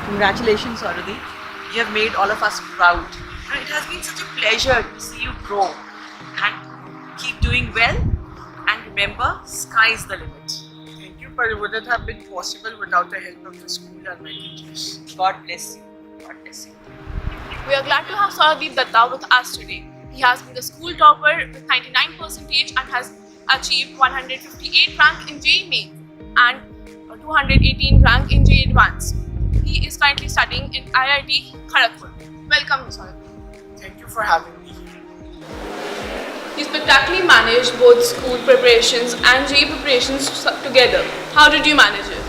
Congratulations, Aruthi. You have made all of us proud. And it has been such a pleasure to see you grow and keep doing well. And remember, sky's the limit. Thank you, but it wouldn't have been possible without the help of the school and my teachers. God bless you. God bless you. We are glad to have Saradeep Datta with us today. He has been the school topper with 99% and has achieved 158 rank in JEE Mains and 218 rank in JEE Advanced. He is currently studying in IIT Kharagpur. Welcome, Saradeep. Thank you for having me here. You spectacularly managed both school preparations and JEE preparations together. How did you manage it?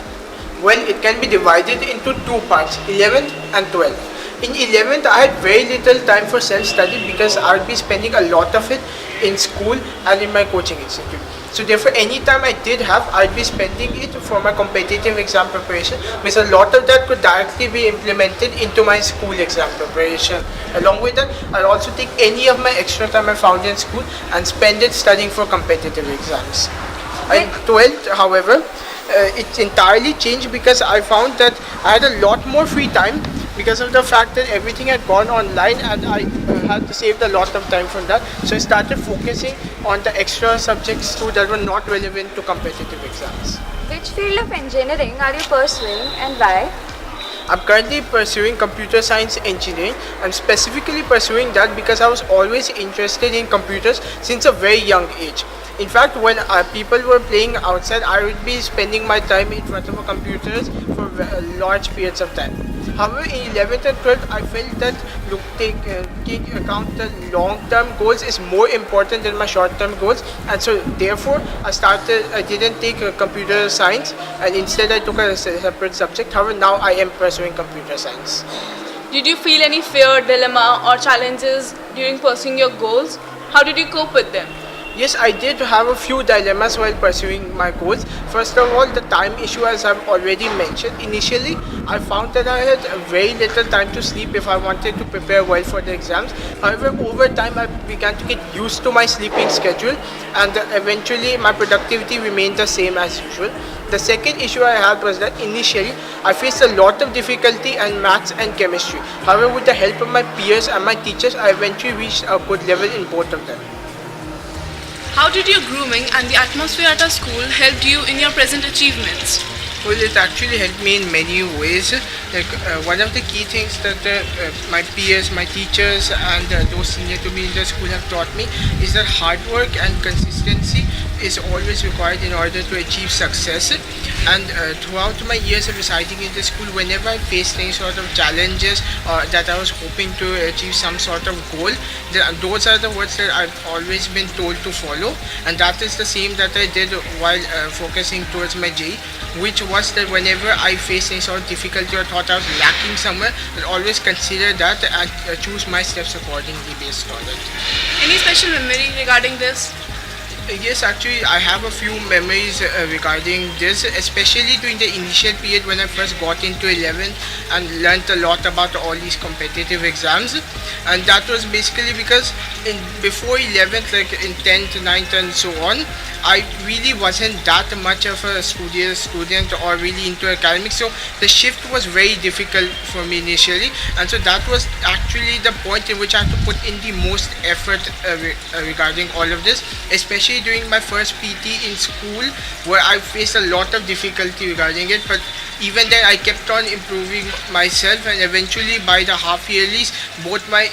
Well, it can be divided into two parts, 11th and 12th. In 11th, I had very little time for self-study because I would be spending a lot of it in school and in my coaching institute. So therefore, any time I did have, I'd be spending it for my competitive exam preparation, because a lot of that could directly be implemented into my school exam preparation. Along with that, I'd also take any of my extra time I found in school and spend it studying for competitive exams. In 12th, however, it entirely changed because I found that I had a lot more free time because of the fact that everything had gone online and I had saved a lot of time from that. So I started focusing on the extra subjects too that were not relevant to competitive exams. Which field of engineering are you pursuing and why? I'm currently pursuing computer science engineering. I'm specifically pursuing that because I was always interested in computers since a very young age. In fact, when people were playing outside, I would be spending my time in front of computers for large periods of time. However, in 11th and 12th, I felt that taking account the long-term goals is more important than my short-term goals, and so therefore I didn't take computer science, and instead I took a separate subject. However, now I am pursuing computer science. Did you feel any fear, dilemma, or challenges during pursuing your goals? How did you cope with them? Yes, I did have a few dilemmas while pursuing my goals. First of all, the time issue, as I've already mentioned. Initially, I found that I had very little time to sleep if I wanted to prepare well for the exams. However, over time, I began to get used to my sleeping schedule, and eventually my productivity remained the same as usual. The second issue I had was that initially I faced a lot of difficulty in maths and chemistry. However, with the help of my peers and my teachers, I eventually reached a good level in both of them. How did your grooming and the atmosphere at our school help you in your present achievements? Well, it actually helped me in many ways. One of the key things that my peers, my teachers, and those senior to me in the school have taught me is that hard work and consistency is always required in order to achieve success. And throughout my years of residing in the school, whenever I faced any sort of challenges that I was hoping to achieve some sort of goal, those are the words that I've always been told to follow, and that is the same that I did while focusing towards my JEE, which was that whenever I faced any sort of difficulty or thought I was lacking somewhere, I'd always consider that and choose my steps accordingly based on it. Any special memory regarding this? Yes, actually, I have a few memories regarding this, especially during the initial period when I first got into 11th and learnt a lot about all these competitive exams. And that was basically because before 11th, like in 10th, 9th and so on, I really wasn't that much of a studious student or really into academics. So the shift was very difficult for me initially. And so that was actually the point in which I had to put in the most effort regarding all of this, especially during my first PT in school, where I faced a lot of difficulty regarding it, but even then I kept on improving myself, and eventually by the half yearlies, both my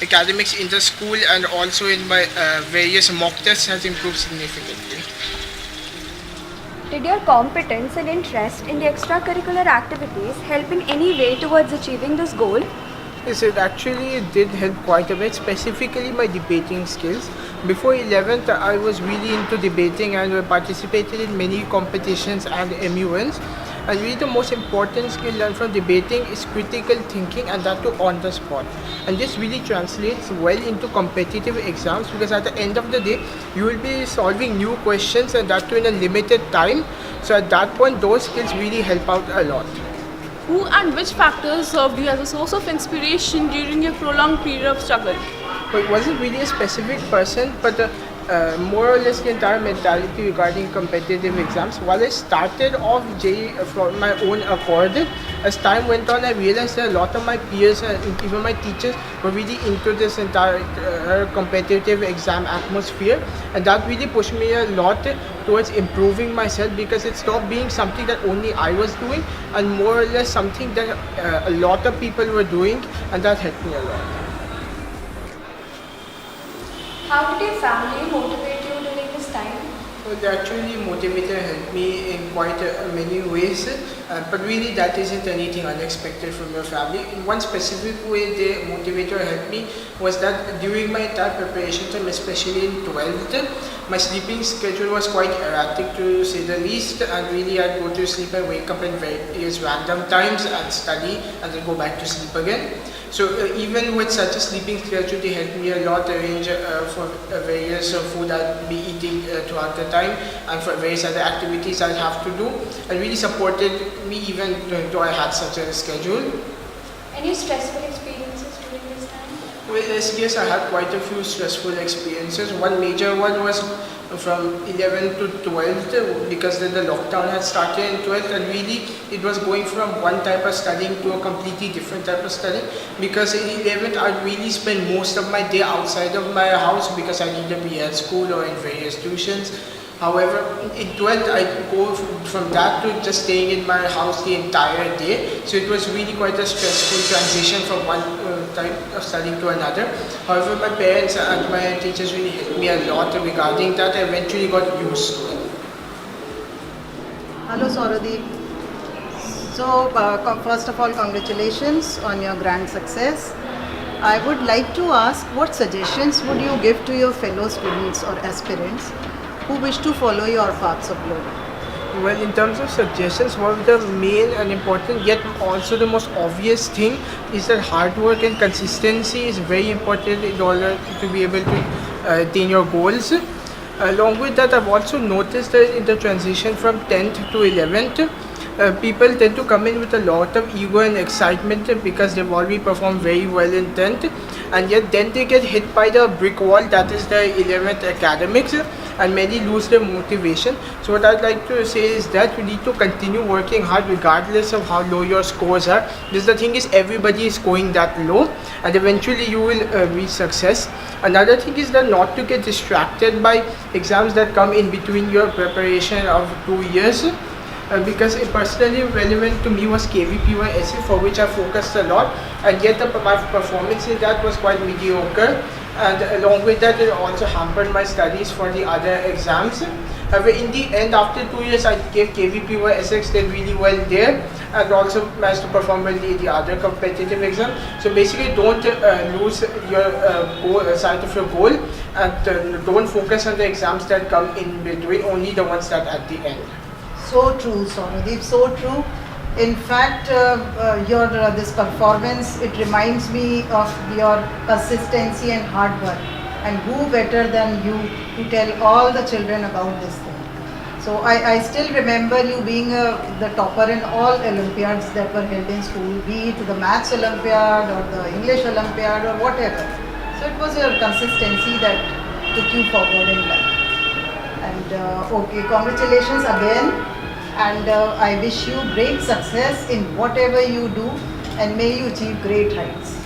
academics in the school and also in my various mock tests has improved significantly. Did your competence and interest in the extracurricular activities help in any way towards achieving this goal? Yes, it actually did help quite a bit, specifically my debating skills. Before 11th, I was really into debating and participated in many competitions and MUNs. And really the most important skill learned from debating is critical thinking, and that too on the spot. And this really translates well into competitive exams, because at the end of the day, you will be solving new questions, and that too in a limited time. So at that point, those skills really help out a lot. Who and which factors served you as a source of inspiration during your prolonged period of struggle? Well, it wasn't really a specific person, but more or less the entire mentality regarding competitive exams. While I started off JEE from my own accord, as time went on, I realized that a lot of my peers and even my teachers were really into this entire competitive exam atmosphere, and that really pushed me a lot towards improving myself, because it stopped being something that only I was doing and more or less something that a lot of people were doing, and that helped me a lot. How did your family motivate you during this time? Well, they actually motivated and helped me in quite many ways, but really that isn't anything unexpected from your family. In one specific way they motivated or helped me was that during my entire preparation time, especially in 12th, my sleeping schedule was quite erratic to say the least, and really I'd go to sleep and wake up at various random times and study and then go back to sleep again. So even with such a sleeping schedule, they helped me a lot arrange for various food I'd be eating throughout the time, and for various other activities I'd have to do, and really supported me even though I had such a schedule. Any stressful experiences during this time? Well, yes, I had quite a few stressful experiences. One major one was from 11th to 12th, because then the lockdown had started in 12th, and really it was going from one type of studying to a completely different type of studying, because in 11th I'd really spend most of my day outside of my house because I needed to be at school or in various tuitions. However, in 12th, I go from that to just staying in my house the entire day. So it was really quite a stressful transition from one type of studying to another. However, my parents and my teachers really helped me a lot regarding that. I eventually got used to it. Hello Sauradeep. So first of all, congratulations on your grand success. I would like to ask, what suggestions would you give to your fellow students or aspirants who wish to follow your paths of glory? Well, in terms of suggestions, one of the main and important, yet also the most obvious thing, is that hard work and consistency is very important in order to be able to attain your goals. Along with that, I've also noticed that in the transition from 10th to 11th, people tend to come in with a lot of ego and excitement because they've already performed very well in 10th, and yet then they get hit by the brick wall, that is the 11th academics, and many lose their motivation. So what I'd like to say is that you need to continue working hard regardless of how low your scores are, because the thing is everybody is scoring that low, and eventually you will reach success. Another thing is that not to get distracted by exams that come in between your preparation of 2 years. Because personally relevant to me was KVPY for which I focused a lot, and yet my performance in that was quite mediocre, and along with that it also hampered my studies for the other exams. However, in the end, after 2 years, I gave KVPY SX, did really well there, and also managed to perform well in the other competitive exam. So basically, don't lose your sight of your goal, and don't focus on the exams that come in between, only the ones that at the end. So true, Sauradeep, so true. In fact, your this performance, it reminds me of your consistency and hard work. And who better than you to tell all the children about this thing? So I still remember you being the topper in all Olympiads that were held in school, be it the Maths Olympiad or the English Olympiad or whatever. So it was your consistency that took you forward in life. And okay, congratulations again. And I wish you great success in whatever you do, and may you achieve great heights.